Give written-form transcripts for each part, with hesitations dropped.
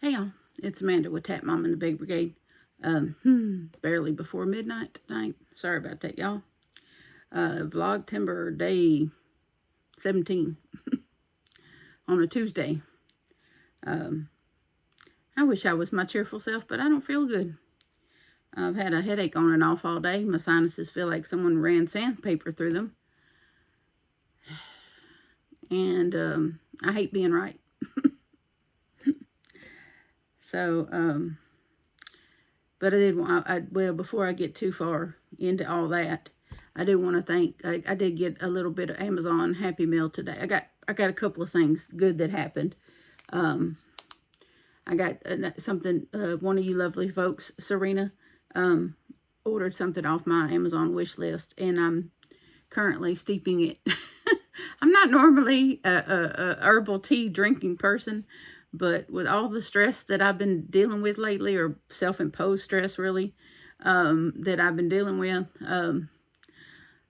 Hey y'all, it's Amanda with Tap Mom and the Big Brigade. Barely before midnight tonight. Sorry about that, y'all. Vlogtober day 17 on a Tuesday. I wish I was my cheerful self, but I don't feel good. I've had a headache on and off all day. My sinuses feel like someone ran sandpaper through them. And I hate being right. So, but I did want, well, before I get too far into all that, I do want to thank, I did get a little bit of Amazon Happy Meal today. I got a couple of things good that happened. I got something, one of you lovely folks, Serena, ordered something off my Amazon wish list, and I'm currently steeping it. I'm not normally a herbal tea drinking person, but with all the stress that I've been dealing with lately, or self-imposed stress really, that I've been dealing with,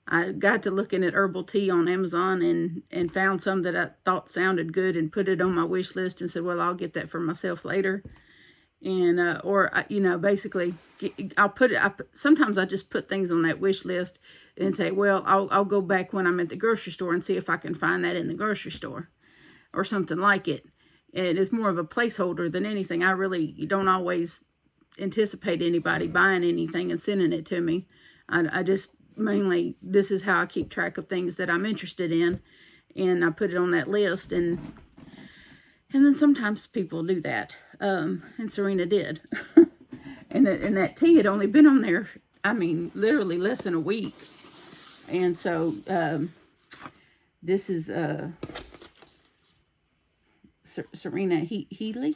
I got to looking at herbal tea on Amazon and found some that I thought sounded good and put it on my wish list and said, well, I'll get that for myself later. And, you know, basically, sometimes I just put things on that wish list and say, well, I'll go back when I'm at the grocery store and see if I can find that in the grocery store or something like it. And it's more of a placeholder than anything. You don't always anticipate anybody buying anything and sending it to me. I just mainly, this is how I keep track of things that I'm interested in. And I put it on that list, and then sometimes people do that. And Serena did. and that tea had only been on there, I mean, literally less than a week. And so, this is, Serena Healy,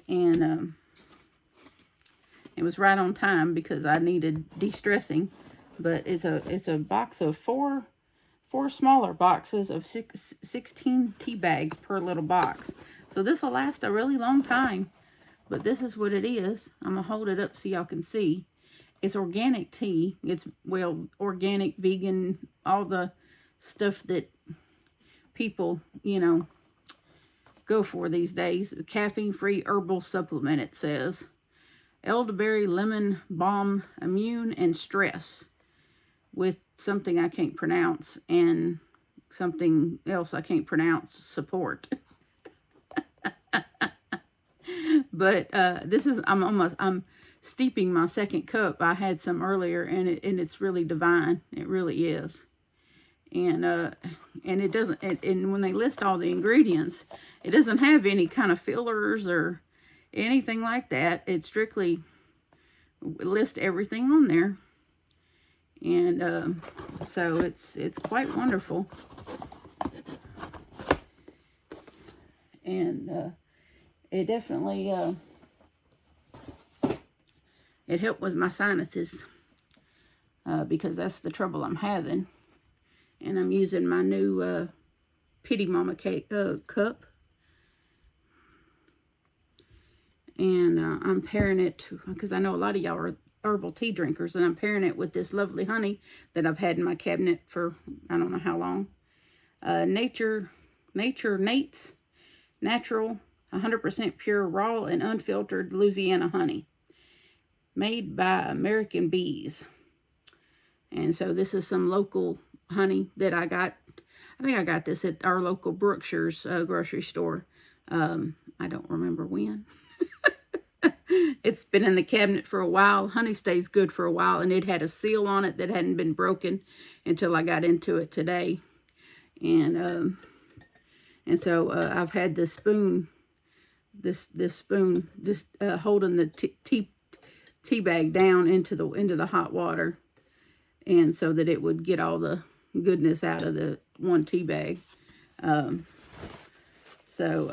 and it was right on time because I needed de-stressing. But it's a box of four smaller boxes of 16 tea bags per little box. So this will last a really long time. But this is what it is. I'm gonna hold it up so y'all can see. It's organic tea. It's, well, organic, vegan, all the stuff that people, you know, go for these days. Caffeine-free herbal supplement, it says. Elderberry, lemon, balm, immune, and stress. With something I can't pronounce and something else I can't pronounce, support. But this is, I'm steeping my second cup. I had some earlier, and it's really divine. It really is. And it doesn't, and when they list all the ingredients, it doesn't have any kind of fillers or anything like that. It strictly lists everything on there. And so it's quite wonderful. And it definitely it helped with my sinuses, because that's the trouble I'm having. And I'm using my new Pity Mama cake cup. And I'm pairing it, because I know a lot of y'all are herbal tea drinkers, and I'm pairing it with this lovely honey that I've had in my cabinet for I don't know how long. Nature Nate's natural, 100% pure, raw and unfiltered Louisiana honey, made by American bees. And so this is some local honey that I got. I think I got this at our local Brookshire's grocery store. I don't remember when. It's been in the cabinet for a while. Honey stays good for a while, and it had a seal on it that hadn't been broken until I got into it today. And so I've had this spoon, this spoon, just holding the tea bag down into the hot water, and so that it would get all the goodness out of the one tea bag. So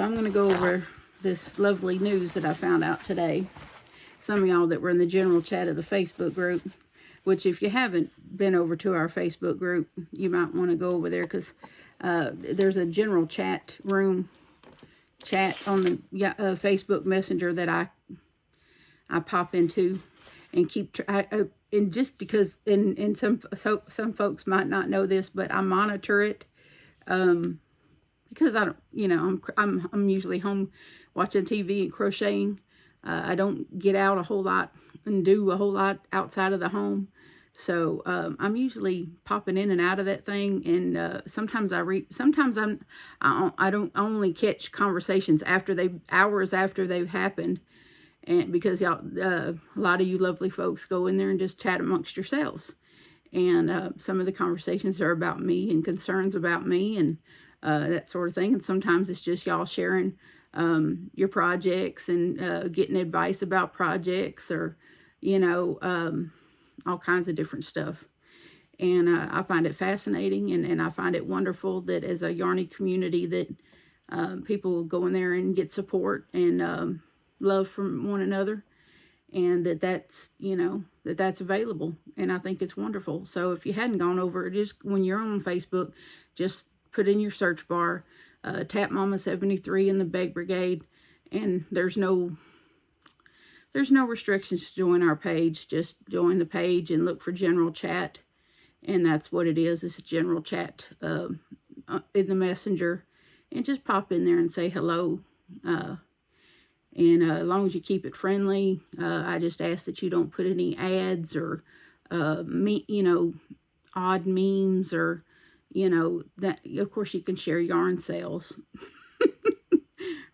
I'm going to go over this lovely news that I found out today. Some of y'all that were in the general chat of the Facebook group, which if you haven't been over to our Facebook group, you might want to go over there, because there's a general chat on the Facebook Messenger that I pop into and keep, and just because, and some folks might not know this, but I monitor it because I don't, you know, I'm usually home watching TV and crocheting. I don't get out a whole lot and do a whole lot outside of the home. So I'm usually popping in and out of that thing, and sometimes I read. Sometimes I don't only catch conversations after hours after they've happened, and because y'all, a lot of you lovely folks go in there and just chat amongst yourselves, and some of the conversations are about me and concerns about me and that sort of thing. And sometimes it's just y'all sharing your projects and getting advice about projects, or you know, all kinds of different stuff. And I find it fascinating, and I find it wonderful that as a Yarny community that people go in there and get support and love from one another, and that's, you know, that's available. And I think it's wonderful. So if you hadn't gone over, just when you're on Facebook, just put in your search bar, tap Mama 73 in the Beg Brigade, and there's no restrictions to join our page. Just join the page and look for general chat, and that's what it is. It's a general chat in the messenger, and just pop in there and say hello. And as long as you keep it friendly, I just ask that you don't put any ads or you know, odd memes, or you know, that of course you can share yarn sales.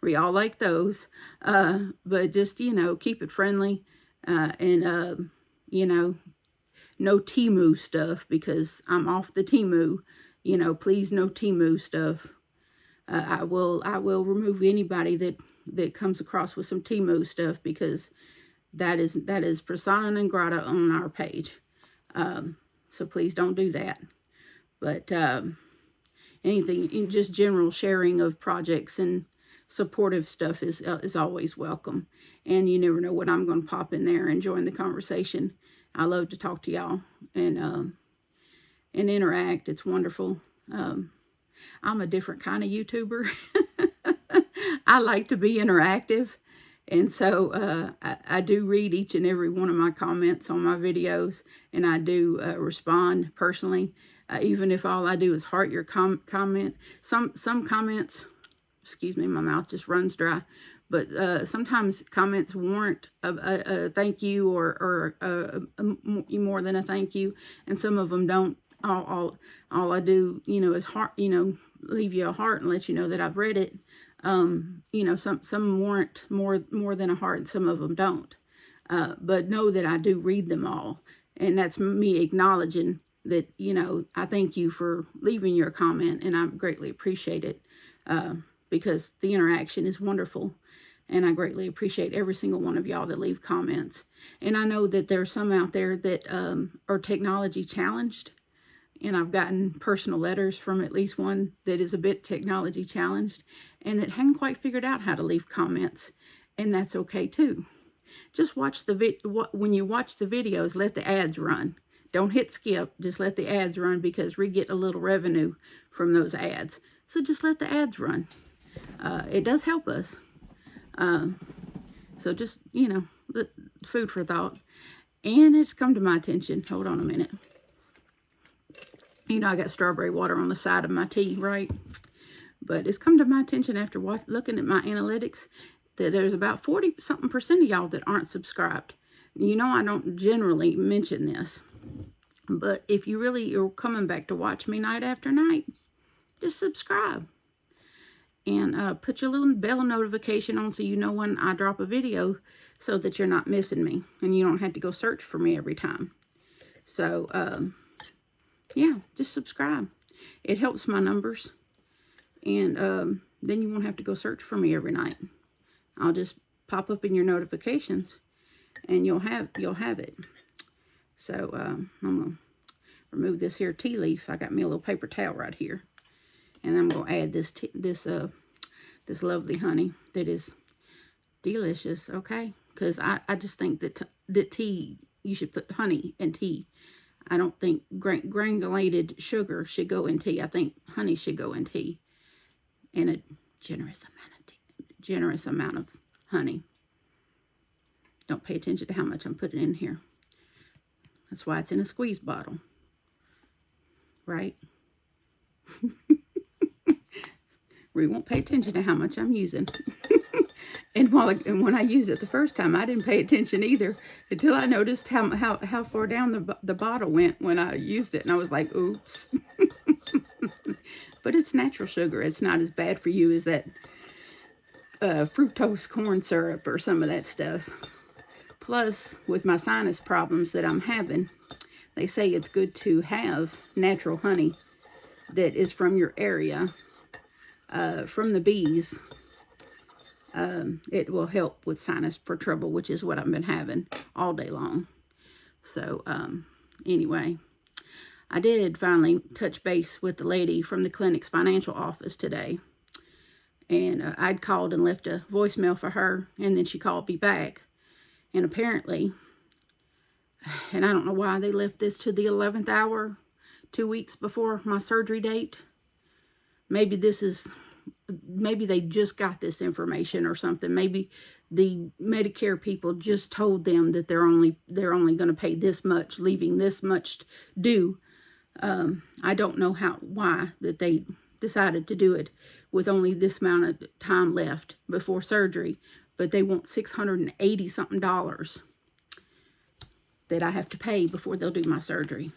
We all like those, but just, you know, keep it friendly, and you know, no Temu stuff, because I'm off the Temu. You know, please, no Temu stuff. I will remove anybody that comes across with some Temu stuff, because that is persona non grata on our page. So please don't do that. But anything, just general sharing of projects and supportive stuff is always welcome. And you never know when I'm going to pop in there and join the conversation. I love to talk to y'all and interact. It's wonderful. I'm a different kind of YouTuber. I like to be interactive. And so I do read each and every one of my comments on my videos, and I do respond personally, even if all I do is heart your comment. Some comments, excuse me, my mouth just runs dry, but sometimes comments warrant a thank you, or more than a thank you, and some of them don't. All I do, you know, is heart, you know, leave you a heart and let you know that I've read it. You know, some warrant more than a heart, some of them don't. But know that I do read them all, and that's me acknowledging that, you know, I thank you for leaving your comment, and I greatly appreciate it, because the interaction is wonderful, and I greatly appreciate every single one of y'all that leave comments. And I know that there's some out there that are technology challenged, and I've gotten personal letters from at least one that is a bit technology challenged and that hadn't quite figured out how to leave comments, and that's okay too. Just watch when you watch the videos, let the ads run. Don't hit skip, just let the ads run, because we get a little revenue from those ads. So just let the ads run. It does help us. So just, you know, the food for thought. And it's come to my attention, hold on a minute. You know, I got strawberry water on the side of my tea, right? But it's come to my attention after looking at my analytics that there's about 40-something% of y'all that aren't subscribed. You know, I don't generally mention this, but if you really are coming back to watch me night after night, just subscribe. And put your little bell notification on so you know when I drop a video, so that you're not missing me and you don't have to go search for me every time. So, yeah, just subscribe. It helps my numbers. And then you won't have to go search for me every night. I'll just pop up in your notifications, and you'll have it. So I'm going to remove this here tea leaf. I got me a little paper towel right here. And I'm going to add this lovely honey that is delicious, okay? Because I just think that tea, you should put honey in tea. I don't think granulated sugar should go in tea. I think honey should go in tea. And a generous amount of honey. Don't pay attention to how much I'm putting in here. That's why it's in a squeeze bottle. Right? We won't pay attention to how much I'm using. And when I used it the first time, I didn't pay attention either until I noticed how far down the bottle went when I used it. And I was like, oops. But it's natural sugar. It's not as bad for you as that fructose corn syrup or some of that stuff. Plus, with my sinus problems that I'm having, they say it's good to have natural honey that is from your area, from the bees. It will help with sinus trouble, which is what I've been having all day long. So, anyway, I did finally touch base with the lady from the clinic's financial office today. And I'd called and left a voicemail for her, and then she called me back. And apparently, and I don't know why they left this to the 11th hour, 2 weeks before my surgery date. Maybe they just got this information or something. Maybe the Medicare people just told them that they're only going to pay this much, leaving this much due. I don't know why that they decided to do it with only this amount of time left before surgery, but they want $680 something that I have to pay before they'll do my surgery.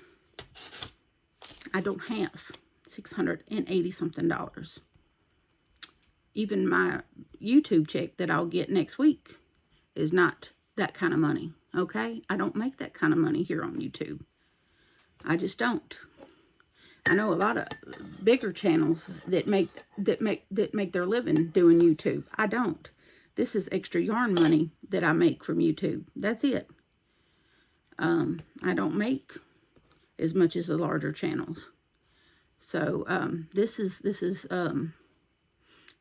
I don't have $680 something. Even my YouTube check that I'll get next week is not that kind of money. Okay? I don't make that kind of money here on YouTube. I just don't. I know a lot of bigger channels that make their living doing YouTube. I don't. This is extra yarn money that I make from YouTube. That's it. I don't make as much as the larger channels. So this is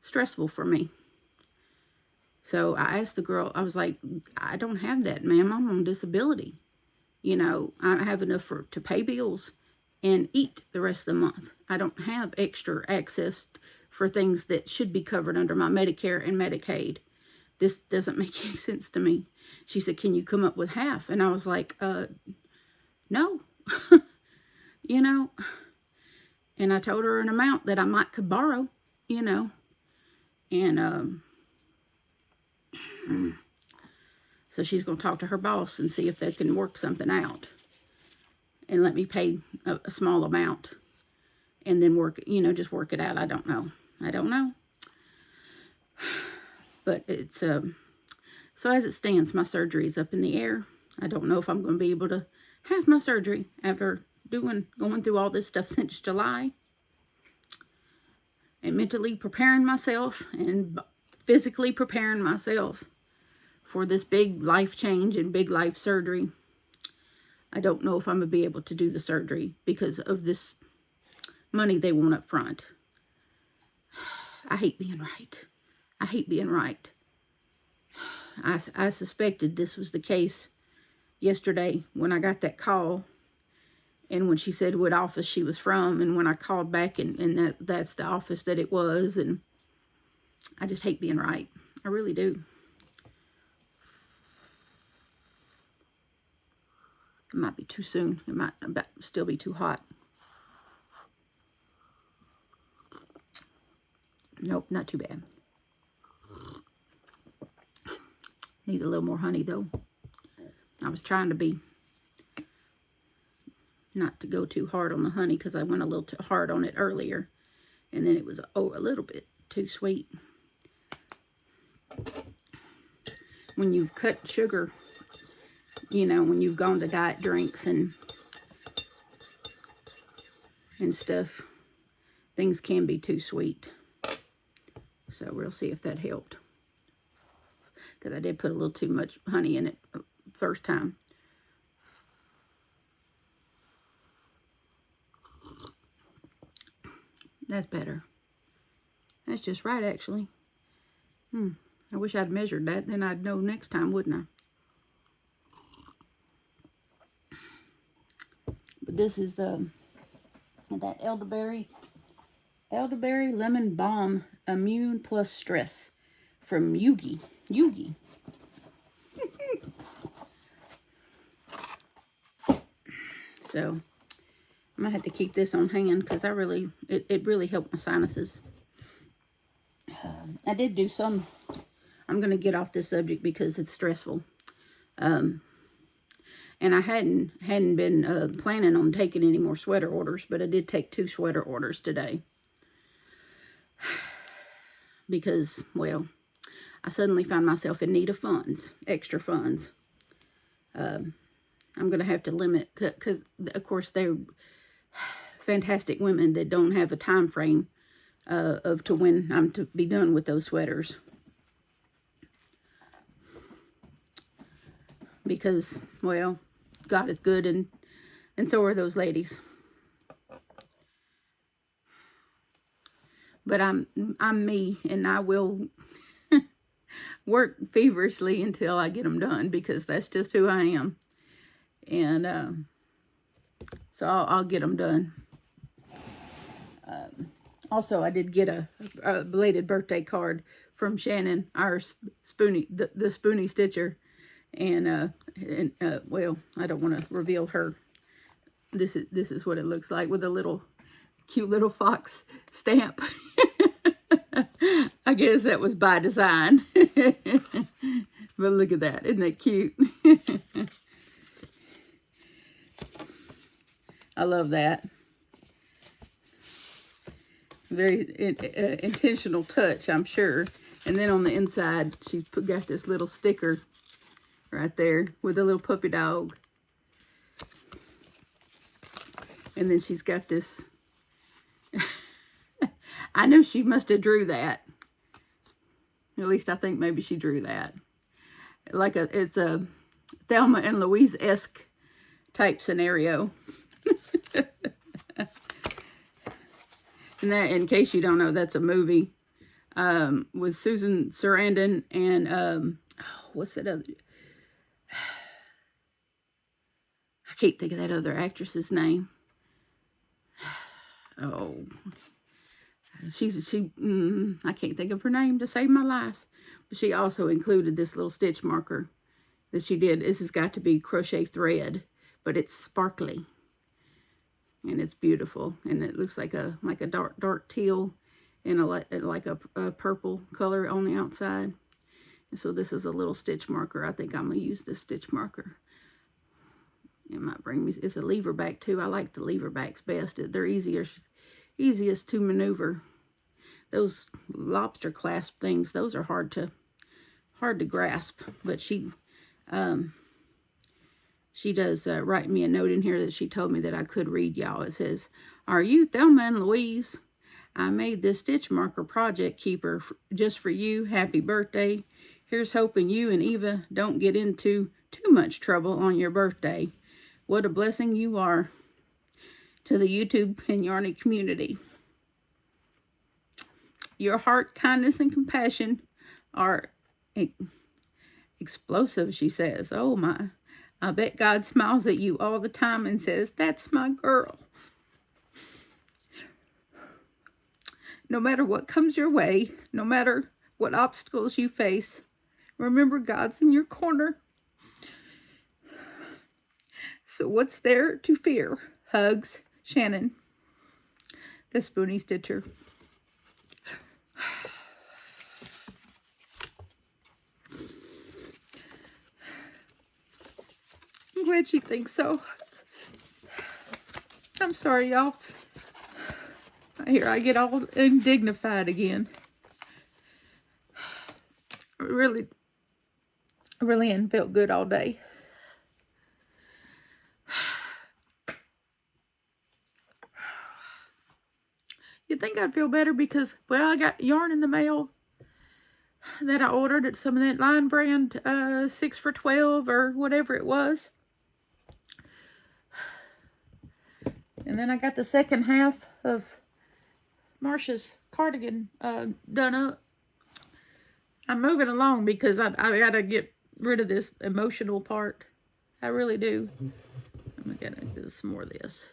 stressful for me. So I asked the girl, I was like, I don't have that, ma'am. I'm on disability. You know, I have enough to pay bills and eat the rest of the month. I don't have extra access for things that should be covered under my Medicare and Medicaid. This doesn't make any sense to me. She said, can you come up with half? And I was like, no. You know, and I told her an amount that I could borrow, you know, and so she's going to talk to her boss and see if they can work something out and let me pay a small amount and then just work it out. I don't know. But it's, so as it stands, my surgery is up in the air. I don't know if I'm going to be able to have my surgery after going through all this stuff since July. And mentally preparing myself and physically preparing myself for this big life change and big life surgery. I don't know if I'm going to be able to do the surgery because of this money they want up front. I hate being right. I hate being right. I suspected this was the case yesterday when I got that call and when she said what office she was from, and when I called back and that's the office that it was, and I just hate being right. I really do. It might be too soon. It might still be too hot. Nope, not too bad. Needs a little more honey though. I was trying to be not to go too hard on the honey because I went a little too hard on it earlier, and then it was a little bit too sweet. When you've cut sugar, you know, when you've gone to diet drinks and stuff, things can be too sweet. So we'll see if that helped, because I did put a little too much honey in it first time. That's better. That's just right, actually. I wish I'd measured that. Then I'd know next time, wouldn't I? But this is that elderberry lemon balm immune plus stress from Yugi. So I'm gonna have to keep this on hand because it really helped my sinuses. I did do some, I'm going to get off this subject because it's stressful. And I hadn't been planning on taking any more sweater orders, but I did take 2 sweater orders today. Because, well, I suddenly found myself in need of funds, extra funds. I'm going to have to limit, because, of course, they're fantastic women that don't have a time frame of to when I'm to be done with those sweaters. Because, well, God is good, and so are those ladies. But I'm me, and I will work feverishly until I get them done, because that's just who I am. And so I'll get them done. Also, I did get a belated birthday card from Shannon, our Spoonie, the Spoonie Stitcher. And well, I don't want to reveal her. This is what it looks like, with a little cute little fox stamp. I guess that was by design. But look at that. Isn't that cute? I love that. Very intentional touch, I'm sure. And then on the inside, she's got this little sticker right there with a little puppy dog. And then she's got this. I know she must have drew that. At least I think maybe she drew that. Like it's a Thelma and Louise-esque type scenario. And that, in case you don't know, that's a movie with Susan Sarandon and what's that other? I can't think of that other actress's name. Oh, I can't think of her name to save my life. But she also included this little stitch marker that she did. This has got to be crochet thread, but it's sparkly. And it's beautiful, and it looks like a dark teal and like a purple color on the outside. And so this is a little stitch marker. I think I'm gonna use this stitch marker. It might bring me. It's a lever back too. I like the lever backs best. They're easiest to maneuver. Those lobster clasp things, those are hard to grasp. But she does write me a note in here that she told me that I could read, y'all. It says, "Are you Thelma and Louise? I made this stitch marker project keeper just for you. Happy birthday. Here's hoping you and Eva don't get into too much trouble on your birthday. What a blessing you are to the YouTube and Yarny community. Your heart, kindness, and compassion are explosive," she says. Oh my. "I bet God smiles at you all the time and says, 'That's my girl.' No matter what comes your way, no matter what obstacles you face, remember God's in your corner. So what's there to fear? Hugs, Shannon, the Spoonie Stitcher." I'm glad she thinks so. I'm sorry, y'all. Here I get all undignified again. I really hadn't felt good all day. You'd think I'd feel better because, well, I got yarn in the mail that I ordered at some of that line brand 6 for $12 or whatever it was. And then I got the second half of Marsha's cardigan done up. I'm moving along because I got to get rid of this emotional part. I really do. I'm going to do some more of this.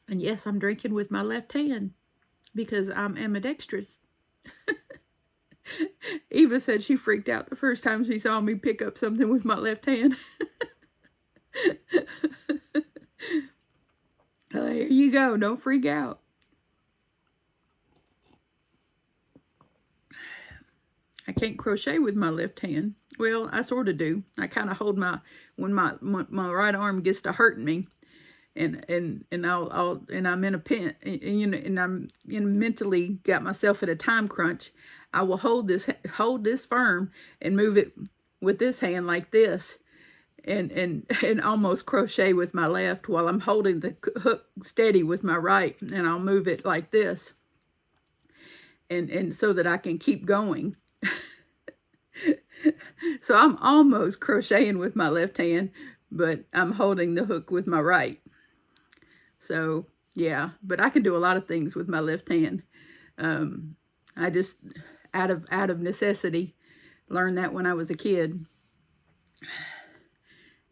And yes, I'm drinking with my left hand because I'm ambidextrous. Eva said she freaked out the first time she saw me pick up something with my left hand. Here you go. Don't freak out. I can't crochet with my left hand. Well, I sort of do. I kind of hold when my right arm gets to hurting me, and I'm in a pin, and, you know, and I'm mentally got myself at a time crunch. I will hold this firm and move it with this hand like this, and almost crochet with my left while I'm holding the hook steady with my right, and I'll move it like this, and so that I can keep going. So I'm almost crocheting with my left hand, but I'm holding the hook with my right. So yeah, but I can do a lot of things with my left hand. I just out of necessity learned that when I was a kid.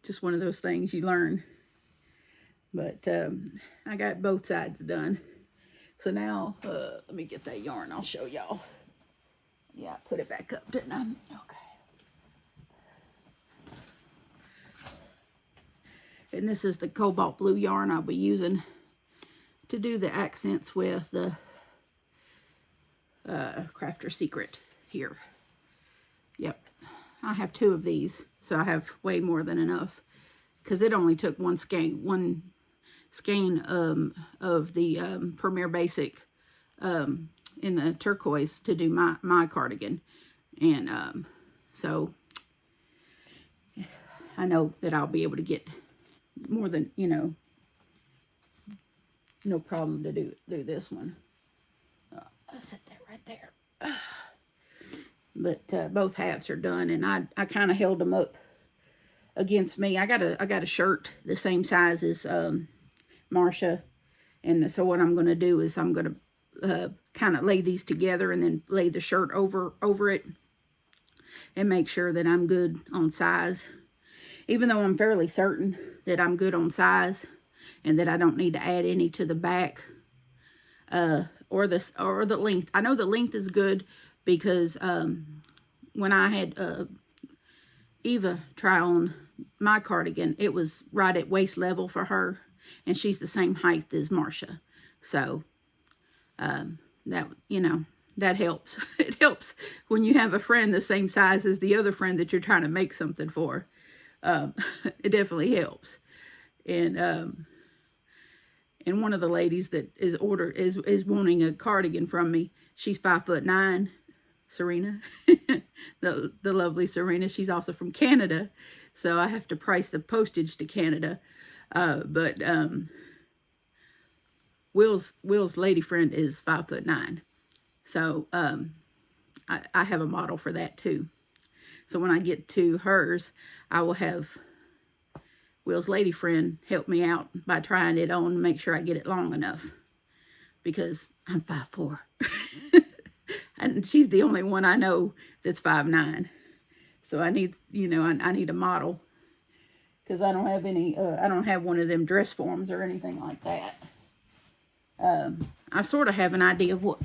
Just one of those things you learn. But I got both sides done. So now let me get that yarn. I'll show y'all. Yeah, I put it back up, didn't I? Okay. And this is the cobalt blue yarn I'll be using to do the accents with the Crafter Secret here. Yep. I have 2 of these, so I have way more than enough. Because it only took one skein of the Premier Basic in the turquoise to do my cardigan. And so I know that I'll be able to get more than, you know, no problem to do this one. I'll set that right there. But both halves are done, and I kind of held them up against me. I got a shirt the same size as Marcia, and so what I'm going to do is I'm going to kind of lay these together and then lay the shirt over it and make sure that I'm good on size. Even though I'm fairly certain that I'm good on size and that I don't need to add any to the back or the length. I know the length is good because when I had Eva try on my cardigan, it was right at waist level for her, and she's the same height as Marcia. So that, you know, that helps. It helps when you have a friend the same size as the other friend that you're trying to make something for. It definitely helps. And one of the ladies that is wanting a cardigan from me, she's 5'9", Serena, the lovely Serena. She's also from Canada, so I have to price the postage to Canada. But Will's lady friend is 5'9", so I have a model for that too. So when I get to hers, I will have Will's lady friend help me out by trying it on to make sure I get it long enough, because I'm 5'4". And she's the only one I know that's 5'9". So I need, you know, I need a model, because I don't have any, I don't have one of them dress forms or anything like that. I sort of have an idea of what,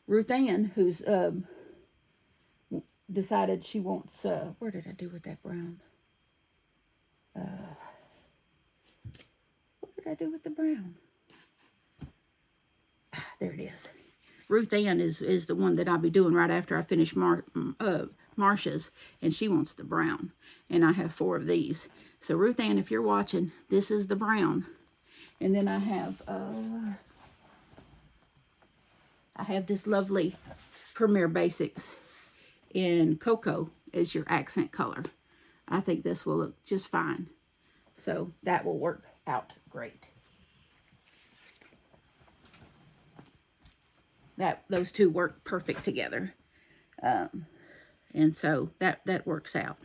Ruth Ann, who's decided she wants, where did I do with that brown? What did I do with the brown? There it is. Ruth Ann is the one that I'll be doing right after I finish Marcia's, and she wants the brown, and I have 4 of these. So Ruth Ann, if you're watching, this is the brown, and then I have this lovely Premier Basics in cocoa as your accent color. I think this will look just fine, so that will work out great. Those two work perfect together, and so that works out.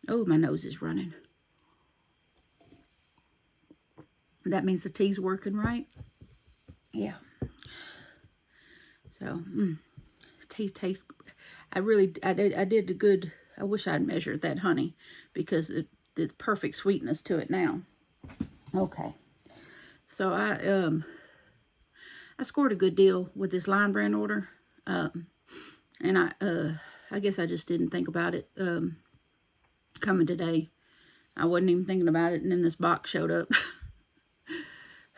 Oh, my nose is running. That means the tea's working right. Yeah. So tea tastes. I did a good. I wish I'd measured that honey, because there's perfect sweetness to it now. Okay. So I scored a good deal with this Line Brand order, and I guess I just didn't think about it coming today. I wasn't even thinking about it, and then this box showed up.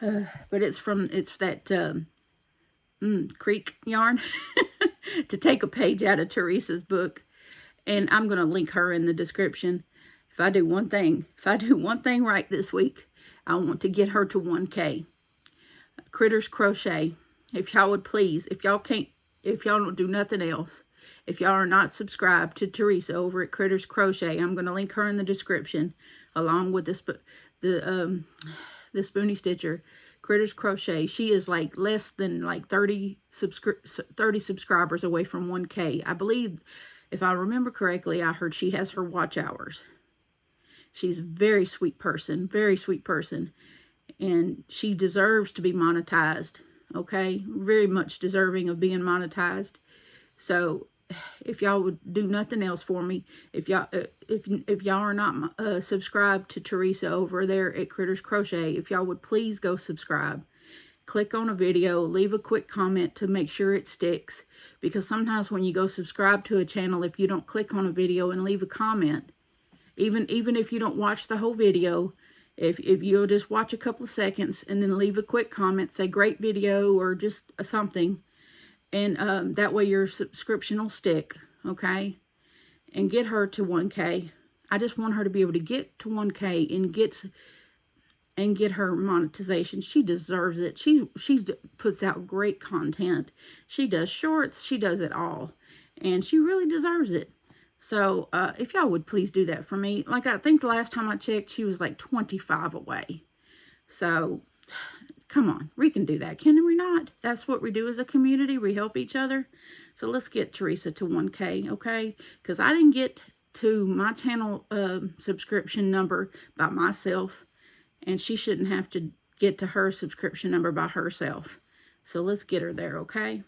But it's that Creek yarn. to take a page out of Teresa's book. And I'm going to link her in the description. If I do one thing right this week, I want to get her to 1K. Critters Crochet. If y'all would please, if y'all don't do nothing else, if y'all are not subscribed to Teresa over at Critters Crochet, I'm going to link her in the description along with the Spoonie Stitcher. Critters Crochet. She is like less than like 30 subscribers away from 1K. I believe, if I remember correctly, I heard she has her watch hours. She's a very sweet person, and she deserves to be monetized, okay? Very much deserving of being monetized. So if y'all would do nothing else for me, if y'all are not subscribed to Teresa over there at Critters Crochet, if y'all would please go subscribe. Click on a video, leave a quick comment to make sure it sticks, because sometimes when you go subscribe to a channel, if you don't click on a video and leave a comment, even if you don't watch the whole video, if you'll just watch a couple of seconds and then leave a quick comment, say great video or just something, and that way your subscription will stick, okay? And get her to 1K. I just want her to be able to get to 1K and get her monetization. She deserves it. She puts out great content. She does shorts. She does it all. And she really deserves it. So, if y'all would please do that for me. Like, I think the last time I checked, she was like 25 away. So, come on. We can do that. Can we not? That's what we do as a community. We help each other. So, let's get Teresa to 1K, okay? Because I didn't get to my channel subscription number by myself. And she shouldn't have to get to her subscription number by herself. So, let's get her there, okay?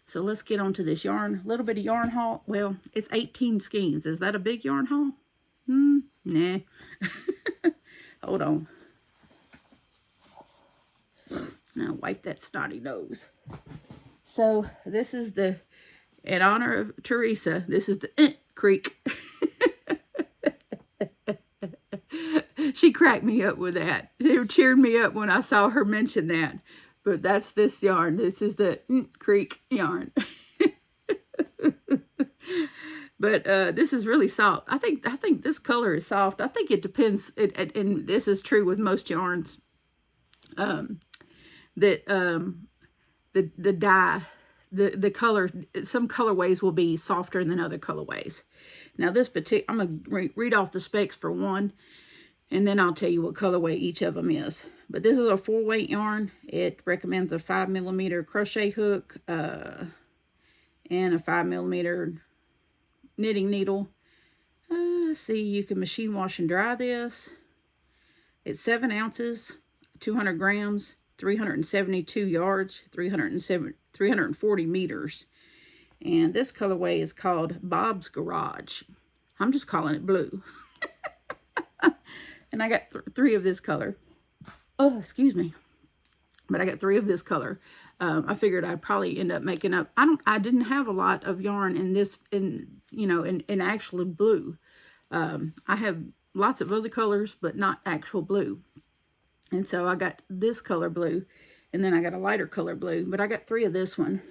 So let's get on to this yarn, little bit of yarn haul. Well, it's 18 skeins. Is that a big yarn haul? Nah. Hold on. Now wipe that snotty nose. So this is in honor of Teresa, this is the creek. She cracked me up with that. She cheered me up when I saw her mention that. But that's this yarn. This is the creek yarn. But this is really soft. I think this color is soft. I think it depends. And this is true with most yarns. That the dye, the color, some colorways will be softer than other colorways. Now this particular, I'm gonna read off the specs for one, and then I'll tell you what colorway each of them is. But this is a 4-weight yarn. It recommends a 5mm crochet hook and a 5mm knitting needle. Let's see, you can machine wash and dry this. It's 7 ounces, 200 grams, 372 yards, 340 meters. And this colorway is called Bob's Garage. I'm just calling it blue. And I got 3 of this color. Oh, excuse me. But I got 3 of this color. I figured I'd probably end up making up. I didn't have a lot of yarn in this, in actually blue. I have lots of other colors, but not actual blue. And so I got this color blue, and then I got a lighter color blue, but I got 3 of this one.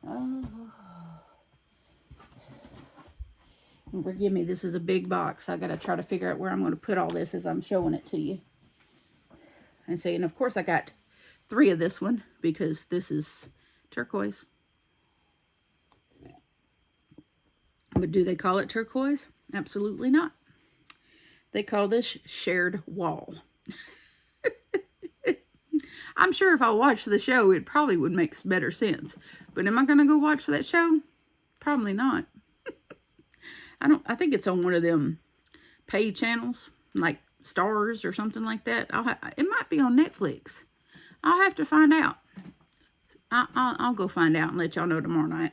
Oh. And forgive me, this is a big box. I got to try to figure out where I'm going to put all this as I'm showing it to you. And see, and of course I got 3 of this one because this is turquoise. But do they call it turquoise? Absolutely not. They call this shared wall. I'm sure if I watched the show, it probably would make better sense. But am I going to go watch that show? Probably not. I think it's on one of them pay channels, like Stars or something like that. It might be on Netflix. I'll have to find out. I'll go find out and let y'all know tomorrow night.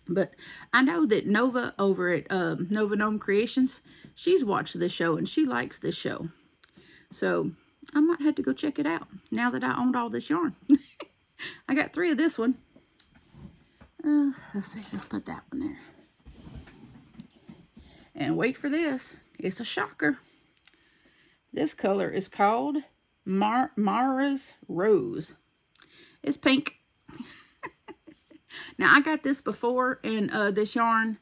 But I know that Nova over at Nova Gnome Creations, she's watched this show and she likes this show. So I might have to go check it out now that I owned all this yarn. I got 3 of this one. Let's see. Let's put that one there. And wait for this. It's a shocker. This color is called Mara's Rose. It's pink. Now, I got this before, and this yarn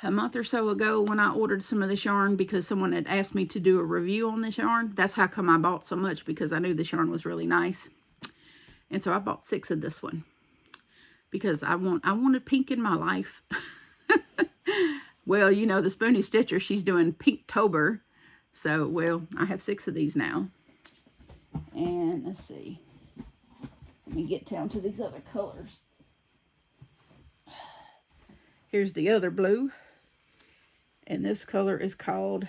a month or so ago when I ordered some of this yarn because someone had asked me to do a review on this yarn. That's how come I bought so much, because I knew this yarn was really nice. And so I bought 6 of this one because I wanted pink in my life. Well, you know, the Spoony Stitcher, she's doing Pinktober. So, well, I have 6 of these now. And let's see. Let me get down to these other colors. Here's the other blue. And this color is called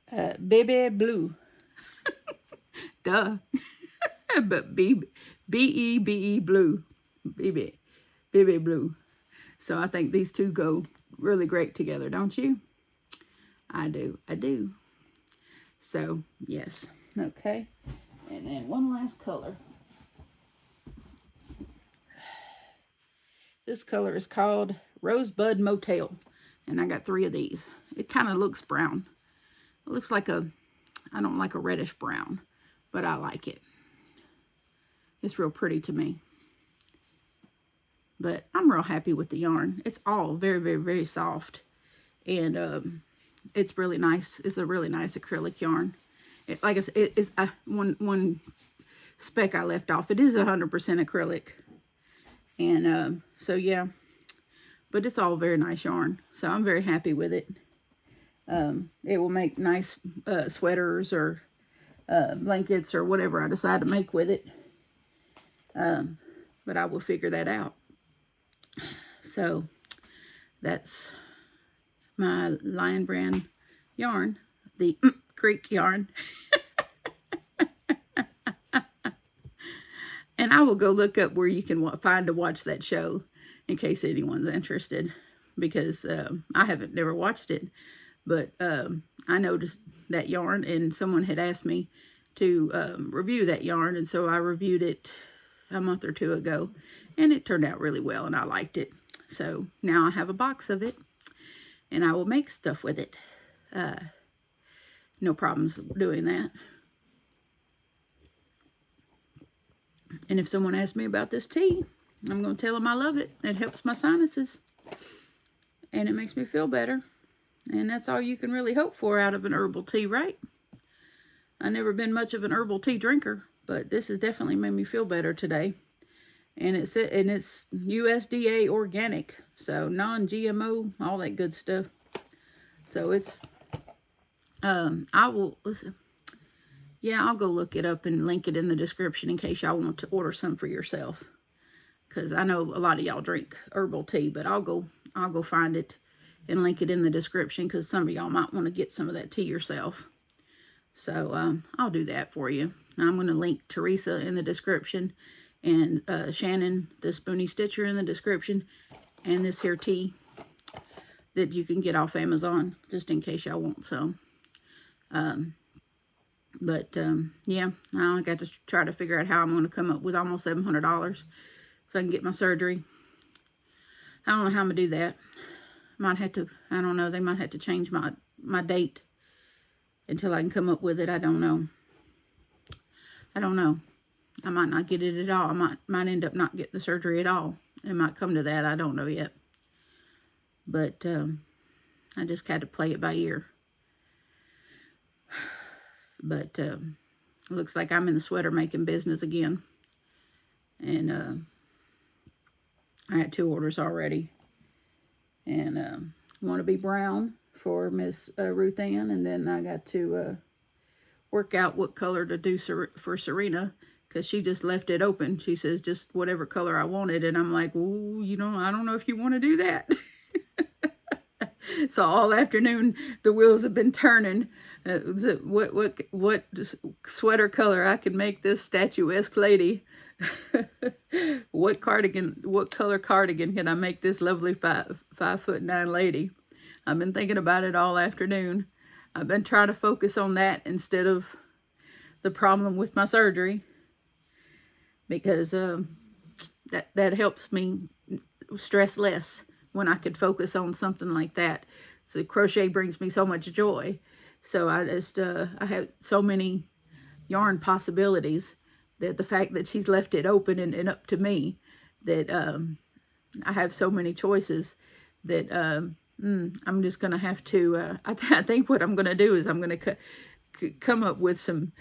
Baby Blue. Duh. But B-E-B-E blue. Baby Blue. So I think these two go really great together, don't you? I do. So, yes. Okay. And then one last color. This color is called Rosebud Motel. And I got 3 of these. It kind of looks brown. It looks like I don't like a reddish brown, but I like it. It's real pretty to me. But I'm real happy with the yarn. It's all very, very, very soft. And it's really nice. It's a really nice acrylic yarn. Like I said, it is one speck I left off. It is 100% acrylic. And so, yeah. But it's all very nice yarn. So I'm very happy with it. It will make nice sweaters or blankets or whatever I decide to make with it. But I will figure that out. So that's my Lion Brand yarn, the Creek yarn. And I will go look up where you can find to watch that show in case anyone's interested, because I haven't never watched it, but I noticed that yarn, and someone had asked me to review that yarn, and so I reviewed it a month or 2 ago, and it turned out really well, and I liked it. So now I have a box of it, and I will make stuff with it. No problems doing that. And if someone asks me about this tea, I'm going to tell them I love it. It helps my sinuses, and it makes me feel better. And that's all you can really hope for out of an herbal tea, right? I've never been much of an herbal tea drinker, but this has definitely made me feel better today. And it's USDA organic, so non-GMO, all that good stuff. So it's, I'll go look it up and link it in the description in case y'all want to order some for yourself. Because I know a lot of y'all drink herbal tea, but I'll go find it and link it in the description, because some of y'all might want to get some of that tea yourself. So I'll do that for you. I'm going to link Teresa in the description, and Shannon, the Spoony Stitcher, in the description, and this here tea that you can get off Amazon, just in case y'all want some. Yeah, now I got to try to figure out how I'm going to come up with almost $700 so I can get my surgery. I don't know how I'm going to do that. Might have to, I don't know, they might have to change my date until I can come up with it. I don't know. I might not get it at all. I might end up not getting the surgery at all. It might come to that. I don't know yet. But I just had to play it by ear. But it looks like I'm in the sweater making business again. And I had 2 orders already. And want to be brown for Miss Ruth Ann. And then I got to work out what color to do for Serena, because she just left it open. She says just whatever color I wanted. And I'm like, ooh, I don't know if you want to do that. So all afternoon, the wheels have been turning. What sweater color I can make this statuesque lady? What color cardigan can I make this lovely 5'9" lady? I've been thinking about it all afternoon. I've been trying to focus on that instead of the problem with my surgery, because that helps me stress less when I could focus on something like that. So crochet brings me so much joy. So I just I have so many yarn possibilities that the fact that she's left it open and up to me that I have so many choices that I'm just going to have to, I think what I'm going to do is I'm going to come up with some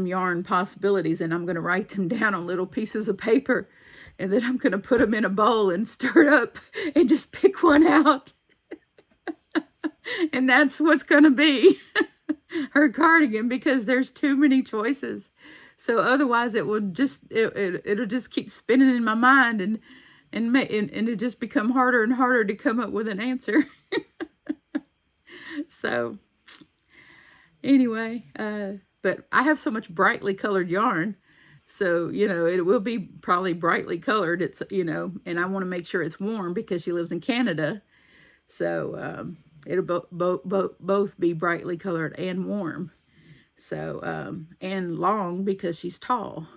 yarn possibilities, and I'm going to write them down on little pieces of paper, and then I'm going to put them in a bowl and stir it up and just pick one out. And that's what's going to be her cardigan, because there's too many choices. So otherwise it will just, it'll just keep spinning in my mind, and it just become harder and harder to come up with an answer. So anyway, but I have so much brightly colored yarn. So, you know, it will be probably brightly colored. It's, you know, and I want to make sure it's warm because she lives in Canada. So, it'll both be brightly colored and warm. So, and long because she's tall.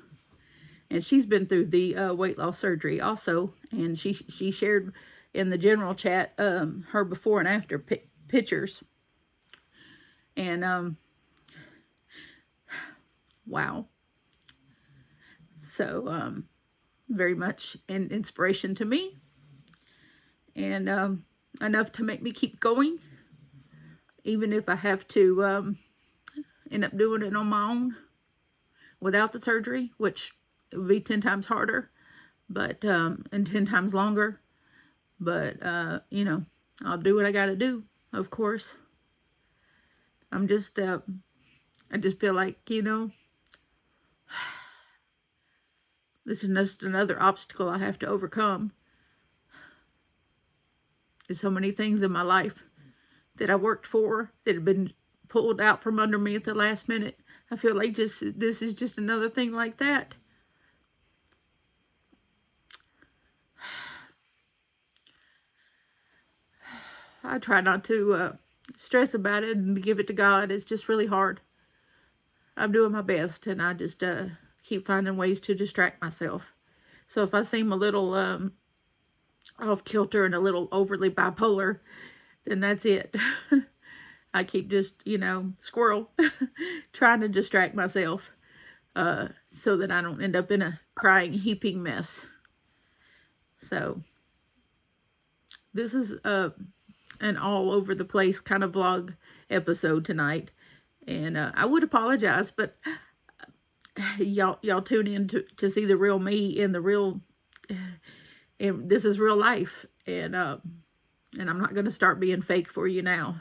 And she's been through the weight loss surgery also. And she shared in the general chat her before and after pictures. And, wow. So, very much an inspiration to me. And enough to make me keep going. Even if I have to end up doing it on my own without the surgery, which would be 10 times harder, but and 10 times longer. But, you know, I'll do what I got to do, of course. I'm just, I just feel like, you know, this is just another obstacle I have to overcome. There's so many things in my life that I worked for that have been pulled out from under me at the last minute. I feel like this is just another thing like that. I try not to stress about it and give it to God. It's just really hard. I'm doing my best, and I just keep finding ways to distract myself. So if I seem a little off kilter and a little overly bipolar, then that's it. I keep just, you know, squirrel, trying to distract myself so that I don't end up in a crying, heaping mess. So this is an all over the place kind of vlog episode tonight. And I would apologize, but y'all tune in to see the real me and the real, and this is real life. And I'm not going to start being fake for you now,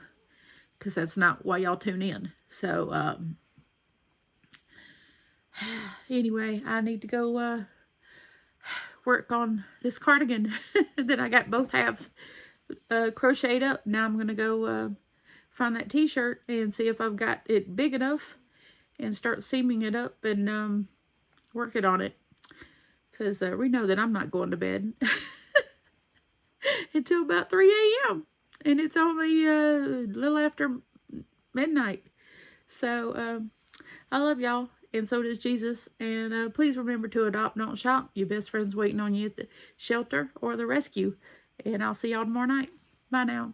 because that's not why y'all tune in. So anyway, I need to go work on this cardigan that I got both halves crocheted up. Now I'm going to go find that t-shirt and see if I've got it big enough and start seaming it up and working on it. Because we know that I'm not going to bed until about 3 a.m. And it's only a little after midnight. So I love y'all, and so does Jesus. And please remember to adopt, don't shop. Your best friend's waiting on you at the shelter or the rescue. And I'll see y'all tomorrow night. Bye now.